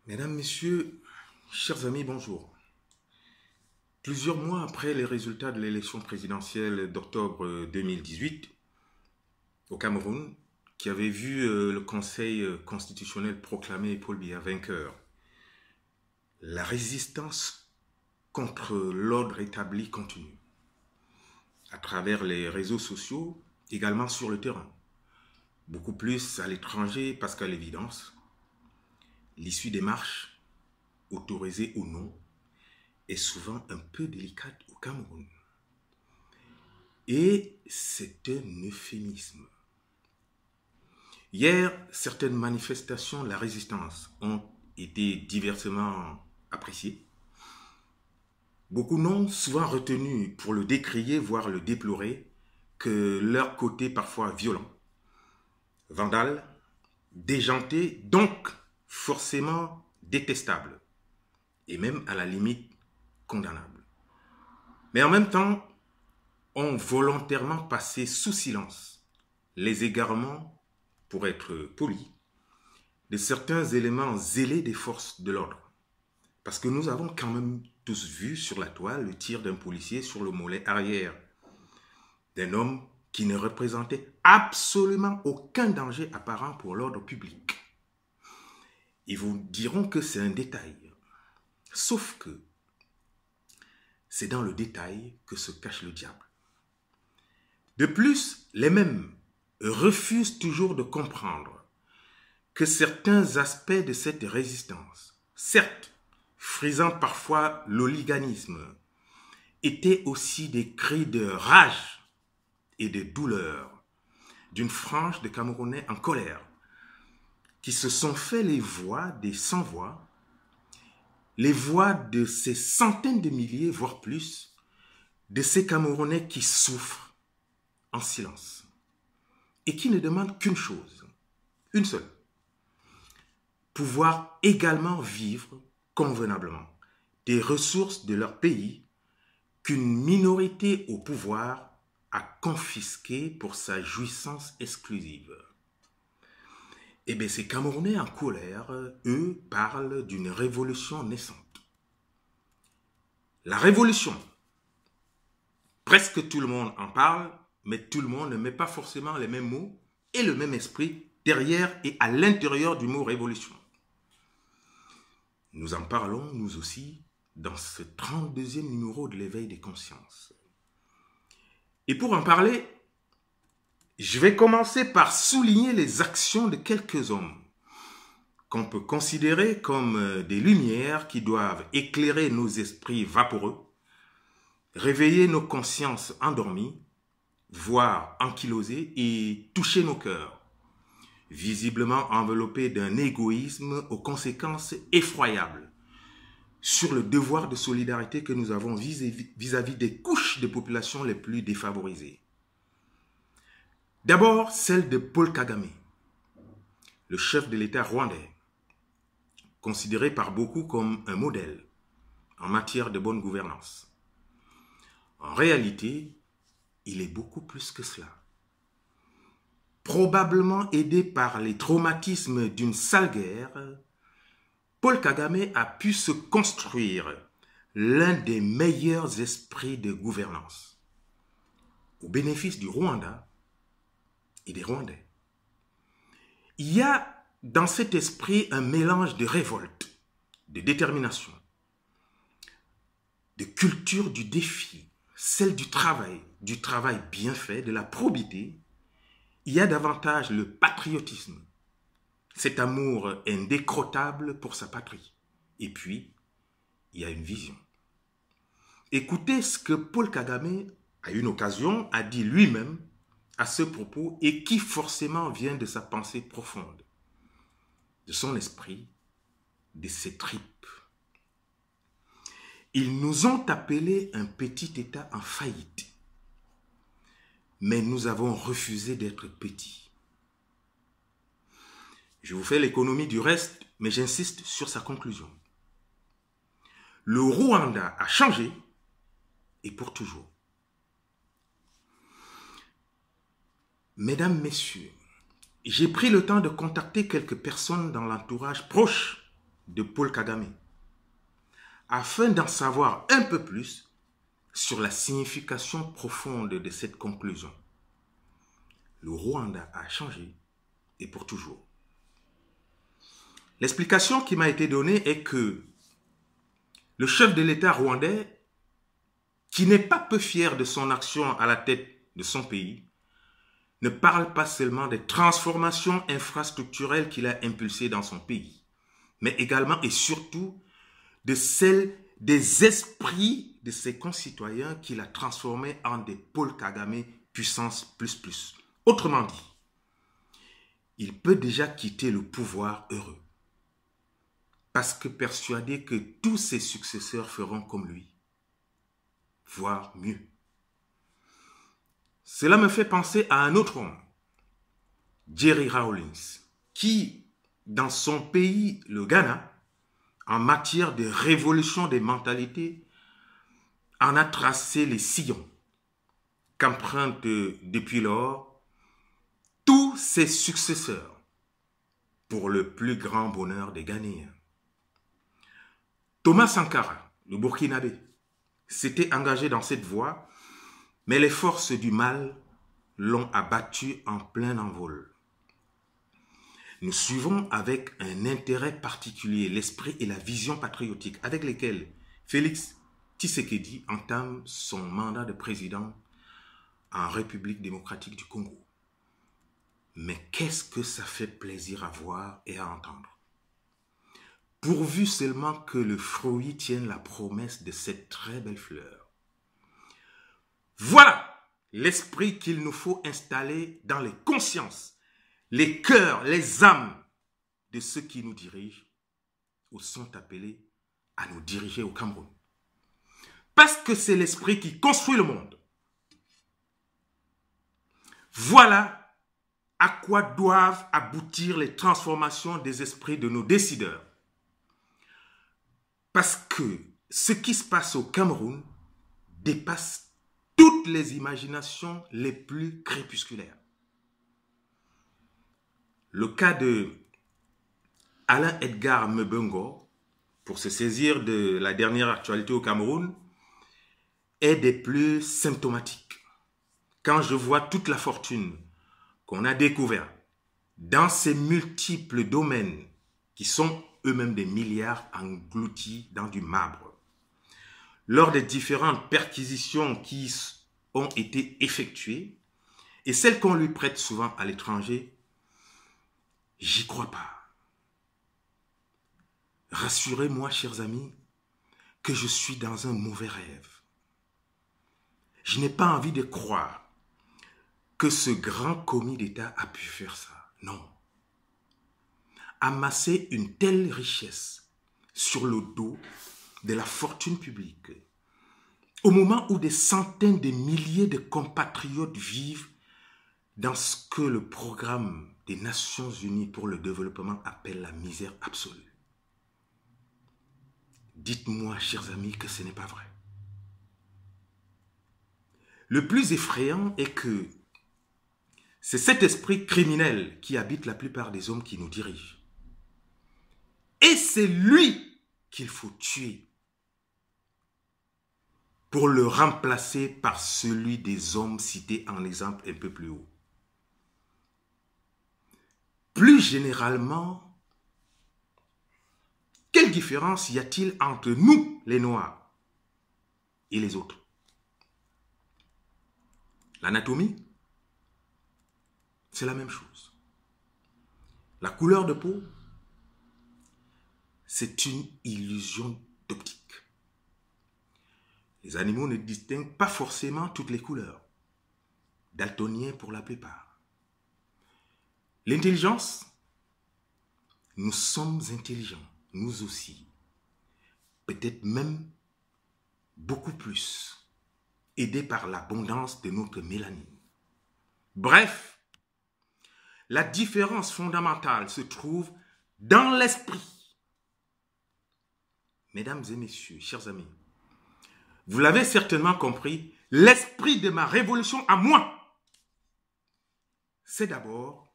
Mesdames, Messieurs, chers amis, bonjour. Plusieurs mois après les résultats de l'élection présidentielle d'octobre 2018 au Cameroun, qui avait vu le Conseil constitutionnel proclamer Paul Biya vainqueur, la résistance contre l'ordre établi continue, à travers les réseaux sociaux, également sur le terrain. Beaucoup plus à l'étranger parce qu'à l'évidence, l'issue des marches, autorisées ou non, est souvent un peu délicate au Cameroun. Et c'est un euphémisme. Hier, certaines manifestations de la résistance ont été diversement appréciées. Beaucoup n'ont souvent retenu pour le décrier, voire le déplorer, que leur côté parfois violent, vandale, déjanté, donc forcément détestable, et même à la limite condamnable. Mais en même temps, ont volontairement passé sous silence les égarements, pour être poli, de certains éléments zélés des forces de l'ordre. Parce que nous avons quand même tous vu sur la toile le tir d'un policier sur le mollet arrière d'un homme qui ne représentait absolument aucun danger apparent pour l'ordre public. Ils vous diront que c'est un détail. Sauf que c'est dans le détail que se cache le diable. De plus, les mêmes refusent toujours de comprendre que certains aspects de cette résistance, certes frisant parfois l'oliganisme, étaient aussi des cris de rage et de douleur d'une frange de Camerounais en colère, qui se sont fait les voix des sans-voix, les voix de ces centaines de milliers, voire plus, de ces Camerounais qui souffrent en silence et qui ne demandent qu'une chose, une seule: pouvoir également vivre convenablement des ressources de leur pays qu'une minorité au pouvoir a confisquées pour sa jouissance exclusive. Eh bien, ces Camerounais en colère, eux, parlent d'une révolution naissante. La révolution, presque tout le monde en parle, mais tout le monde ne met pas forcément les mêmes mots et le même esprit derrière et à l'intérieur du mot révolution. Nous en parlons, nous aussi, dans ce 32e numéro de l'éveil des consciences. Et pour en parler, je vais commencer par souligner les actions de quelques hommes qu'on peut considérer comme des lumières qui doivent éclairer nos esprits vaporeux, réveiller nos consciences endormies, voire ankylosées, et toucher nos cœurs, visiblement enveloppés d'un égoïsme aux conséquences effroyables, sur le devoir de solidarité que nous avons vis-à-vis des couches de population les plus défavorisées. D'abord, celle de Paul Kagame, le chef de l'État rwandais, considéré par beaucoup comme un modèle en matière de bonne gouvernance. En réalité, il est beaucoup plus que cela. Probablement aidé par les traumatismes d'une sale guerre, Paul Kagame a pu se construire l'un des meilleurs esprits de gouvernance, au bénéfice du Rwanda et des Rwandais. Il y a dans cet esprit un mélange de révolte, de détermination, de culture du défi, celle du travail bien fait, de la probité. Il y a davantage le patriotisme, cet amour indécrottable pour sa patrie. Et puis, il y a une vision. Écoutez ce que Paul Kagame, à une occasion, a dit lui-même à ce propos et qui forcément vient de sa pensée profonde, de son esprit, de ses tripes. Ils nous ont appelés un petit État en faillite, mais nous avons refusé d'être petits. Je vous fais l'économie du reste, mais j'insiste sur sa conclusion. Le Rwanda a changé, et pour toujours. Mesdames, Messieurs, j'ai pris le temps de contacter quelques personnes dans l'entourage proche de Paul Kagame, afin d'en savoir un peu plus sur la signification profonde de cette conclusion. Le Rwanda a changé et pour toujours. L'explication qui m'a été donnée est que le chef de l'État rwandais, qui n'est pas peu fier de son action à la tête de son pays, ne parle pas seulement des transformations infrastructurelles qu'il a impulsées dans son pays, mais également et surtout de celles des esprits de ses concitoyens qu'il a transformés en des Paul Kagame puissance plus. Autrement dit, il peut déjà quitter le pouvoir heureux, parce que persuadé que tous ses successeurs feront comme lui, voire mieux. Cela me fait penser à un autre homme, Jerry Rawlings, qui, dans son pays, le Ghana, en matière de révolution des mentalités, en a tracé les sillons qu'empruntent depuis lors tous ses successeurs pour le plus grand bonheur des Ghanéens. Thomas Sankara, le Burkinabé, s'était engagé dans cette voie, mais les forces du mal l'ont abattu en plein envol. Nous suivons avec un intérêt particulier l'esprit et la vision patriotique avec lesquels Félix Tshisekedi entame son mandat de président en République démocratique du Congo. Mais qu'est-ce que ça fait plaisir à voir et à entendre. Pourvu seulement que le fruit tienne la promesse de cette très belle fleur. Voilà l'esprit qu'il nous faut installer dans les consciences, les cœurs, les âmes de ceux qui nous dirigent ou sont appelés à nous diriger au Cameroun. Parce que c'est l'esprit qui construit le monde. Voilà à quoi doivent aboutir les transformations des esprits de nos décideurs. Parce que ce qui se passe au Cameroun dépasse toutes les imaginations les plus crépusculaires. Le cas de Alain Edgar Mbengo, pour se saisir de la dernière actualité au Cameroun, est des plus symptomatiques. Quand je vois toute la fortune qu'on a découverte dans ces multiples domaines qui sont eux-mêmes des milliards engloutis dans du marbre, lors des différentes perquisitions qui ont été effectuées et celles qu'on lui prête souvent à l'étranger, j'y crois pas. Rassurez-moi, chers amis, que je suis dans un mauvais rêve. Je n'ai pas envie de croire que ce grand commis d'État a pu faire ça. Non. Amasser une telle richesse sur le dos de la fortune publique, au moment où des centaines de milliers de compatriotes vivent dans ce que le programme des Nations Unies pour le développement appelle la misère absolue. Dites-moi, chers amis, que ce n'est pas vrai. Le plus effrayant est que c'est cet esprit criminel qui habite la plupart des hommes qui nous dirigent. Et c'est lui qu'il faut tuer pour le remplacer par celui des hommes cités en exemple un peu plus haut. Plus généralement, quelle différence y a-t-il entre nous, les Noirs, et les autres? L'anatomie, c'est la même chose. La couleur de peau, c'est une illusion d'optique. Les animaux ne distinguent pas forcément toutes les couleurs. Daltoniens pour la plupart. L'intelligence, nous sommes intelligents, nous aussi. Peut-être même beaucoup plus, aidés par l'abondance de notre mélanine. Bref, la différence fondamentale se trouve dans l'esprit. Mesdames et messieurs, chers amis, vous l'avez certainement compris, l'esprit de ma révolution à moi, c'est d'abord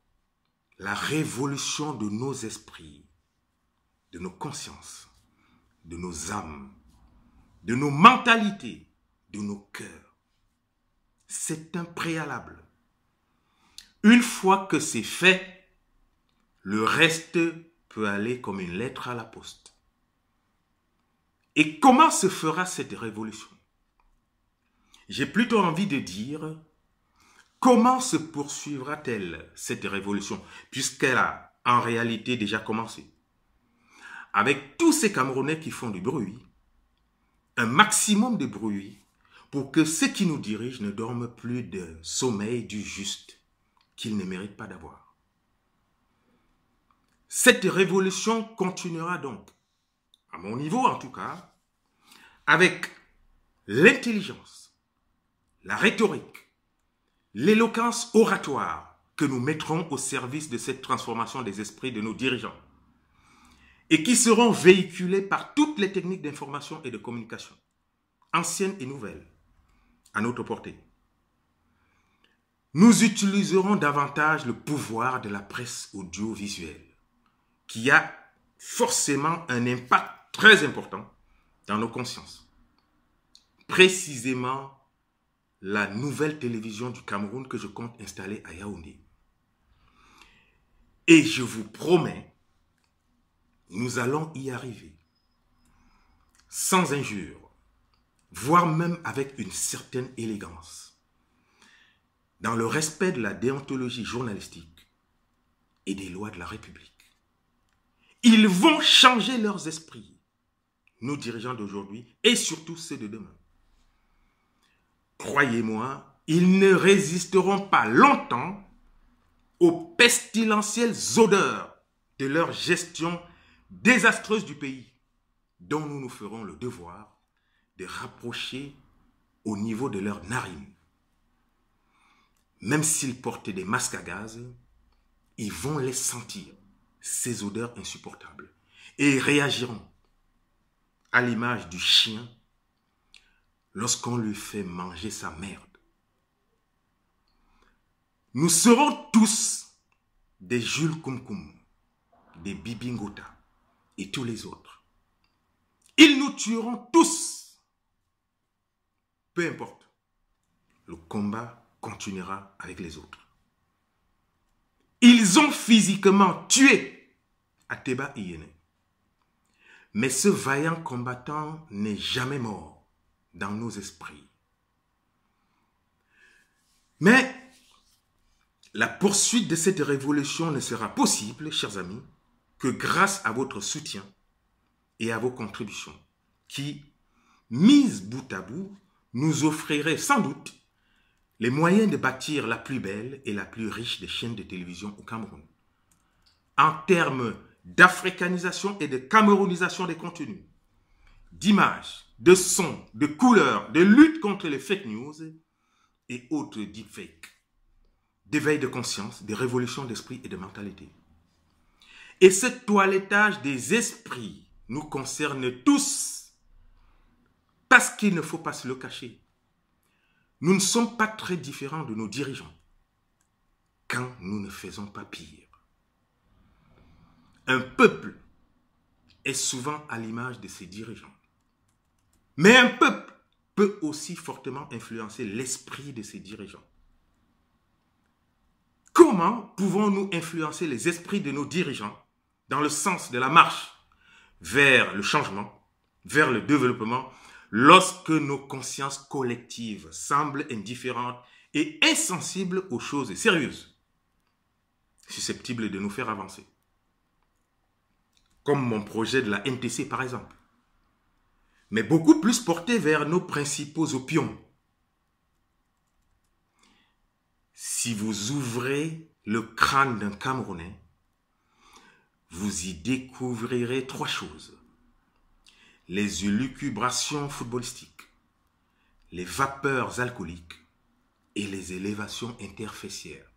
la révolution de nos esprits, de nos consciences, de nos âmes, de nos mentalités, de nos cœurs. C'est un préalable. Une fois que c'est fait, le reste peut aller comme une lettre à la poste. Et comment se fera cette révolution? J'ai plutôt envie de dire, comment se poursuivra-t-elle cette révolution, puisqu'elle a en réalité déjà commencé? Avec tous ces Camerounais qui font du bruit, un maximum de bruit, pour que ceux qui nous dirigent ne dorment plus de sommeil du juste qu'ils ne méritent pas d'avoir. Cette révolution continuera donc, à mon niveau en tout cas, avec l'intelligence, la rhétorique, l'éloquence oratoire que nous mettrons au service de cette transformation des esprits de nos dirigeants et qui seront véhiculées par toutes les techniques d'information et de communication, anciennes et nouvelles, à notre portée. Nous utiliserons davantage le pouvoir de la presse audiovisuelle, qui a forcément un impact très important dans nos consciences. Précisément, la nouvelle télévision du Cameroun que je compte installer à Yaoundé. Et je vous promets, nous allons y arriver, sans injure, voire même avec une certaine élégance, dans le respect de la déontologie journalistique et des lois de la République. Ils vont changer leurs esprits, nos dirigeants d'aujourd'hui et surtout ceux de demain. Croyez-moi, ils ne résisteront pas longtemps aux pestilentielles odeurs de leur gestion désastreuse du pays, dont nous nous ferons le devoir de rapprocher au niveau de leurs narines. Même s'ils portent des masques à gaz, ils vont les sentir, ces odeurs insupportables, et réagiront à l'image du chien lorsqu'on lui fait manger sa merde. Nous serons tous des Jules Koum, des Bibi Ngota et tous les autres. Ils nous tueront tous. Peu importe, le combat continuera avec les autres. Ils ont physiquement tué Ateba Iyene. Mais ce vaillant combattant n'est jamais mort dans nos esprits. Mais la poursuite de cette révolution ne sera possible, chers amis, que grâce à votre soutien et à vos contributions qui, mises bout à bout, nous offriraient sans doute les moyens de bâtir la plus belle et la plus riche des chaînes de télévision au Cameroun. En termes d'africanisation et de camerounisation des contenus, d'images, de sons, de couleurs, de lutte contre les fake news et autres deepfakes, d'éveil de conscience, de révolution d'esprit et de mentalité. Et ce toilettage des esprits nous concerne tous, parce qu'il ne faut pas se le cacher. Nous ne sommes pas très différents de nos dirigeants quand nous ne faisons pas pire. Un peuple est souvent à l'image de ses dirigeants. Mais un peuple peut aussi fortement influencer l'esprit de ses dirigeants. Comment pouvons-nous influencer les esprits de nos dirigeants dans le sens de la marche vers le changement, vers le développement, lorsque nos consciences collectives semblent indifférentes et insensibles aux choses sérieuses, susceptibles de nous faire avancer? Comme mon projet de la NTC par exemple, mais beaucoup plus porté vers nos principaux opions. Si vous ouvrez le crâne d'un Camerounais, vous y découvrirez 3 choses. Les élucubrations footballistiques, les vapeurs alcooliques et les élévations interfessières.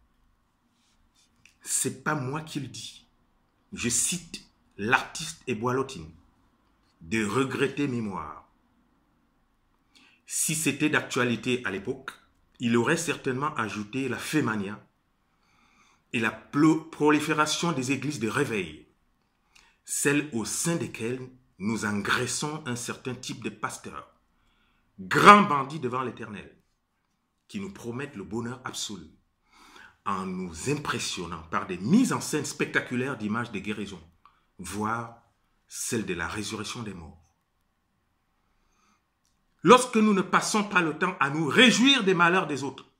C'est pas moi qui le dis. Je cite l'artiste Eboalotine, de regretter mémoire. Si c'était d'actualité à l'époque, il aurait certainement ajouté la fémania et la prolifération des églises de réveil. celles au sein desquelles nous engraissons un certain type de pasteurs, grands bandits devant l'Éternel, qui nous promettent le bonheur absolu, en nous impressionnant par des mises en scène spectaculaires d'images de guérison, voire celle de la résurrection des morts. Lorsque nous ne passons pas le temps à nous réjouir des malheurs des autres,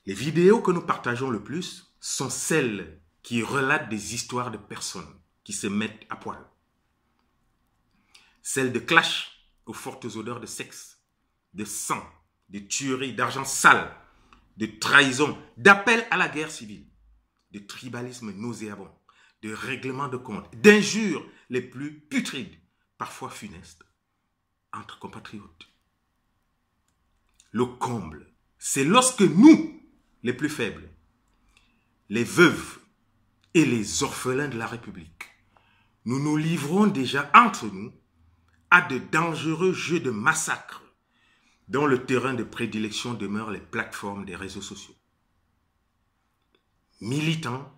les vidéos que nous partageons le plus sont celles qui relatent des histoires de personnes qui se mettent à poil. Celles de clash aux fortes odeurs de sexe, de sang, de tuerie, d'argent sale, de trahison, d'appel à la guerre civile, de tribalisme nauséabond, de règlement de comptes, d'injures les plus putrides, parfois funestes, entre compatriotes. Le comble, c'est lorsque nous, les plus faibles, les veuves et les orphelins de la République, nous nous livrons déjà entre nous à de dangereux jeux de massacre dont le terrain de prédilection demeure les plateformes des réseaux sociaux. Militants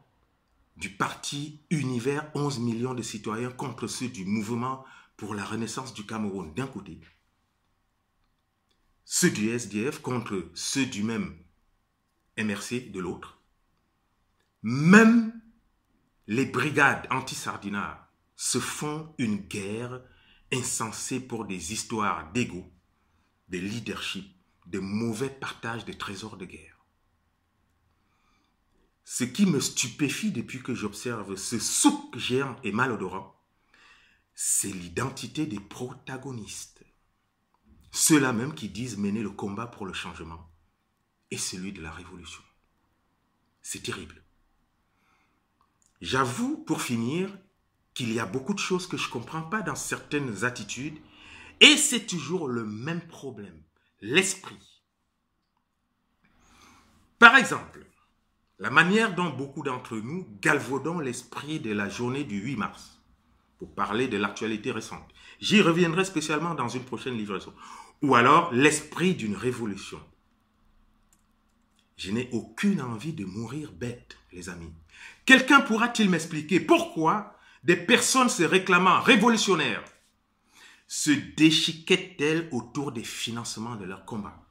du parti Univers 11 millions de citoyens contre ceux du mouvement pour la renaissance du Cameroun d'un côté, ceux du SDF contre ceux du même MRC de l'autre, même les brigades anti-sardinards se font une guerre insensée pour des histoires d'ego, de leadership, de mauvais partage de trésors de guerre. Ce qui me stupéfie depuis que j'observe ce souk géant et malodorant, c'est l'identité des protagonistes. Ceux-là même qui disent mener le combat pour le changement et celui de la révolution. C'est terrible. J'avoue, pour finir, qu'il y a beaucoup de choses que je ne comprends pas dans certaines attitudes et c'est toujours le même problème, l'esprit. Par exemple, la manière dont beaucoup d'entre nous galvaudons l'esprit de la journée du 8 mars, pour parler de l'actualité récente. J'y reviendrai spécialement dans une prochaine livraison. Ou alors l'esprit d'une révolution. Je n'ai aucune envie de mourir bête, les amis. Quelqu'un pourra-t-il m'expliquer pourquoi des personnes se réclamant révolutionnaires se déchiquettent-elles autour des financements de leur combat?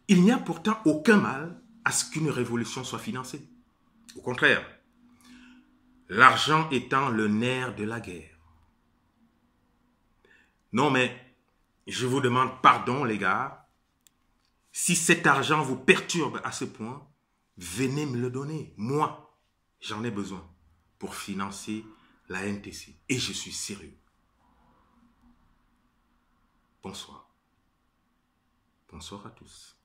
Il n'y a pourtant aucun mal à ce qu'une révolution soit financée. Au contraire, l'argent étant le nerf de la guerre. Non mais, je vous demande pardon les gars, si cet argent vous perturbe à ce point, venez me le donner. Moi, j'en ai besoin pour financer la NTC. Et je suis sérieux. Bonsoir. Bonsoir à tous.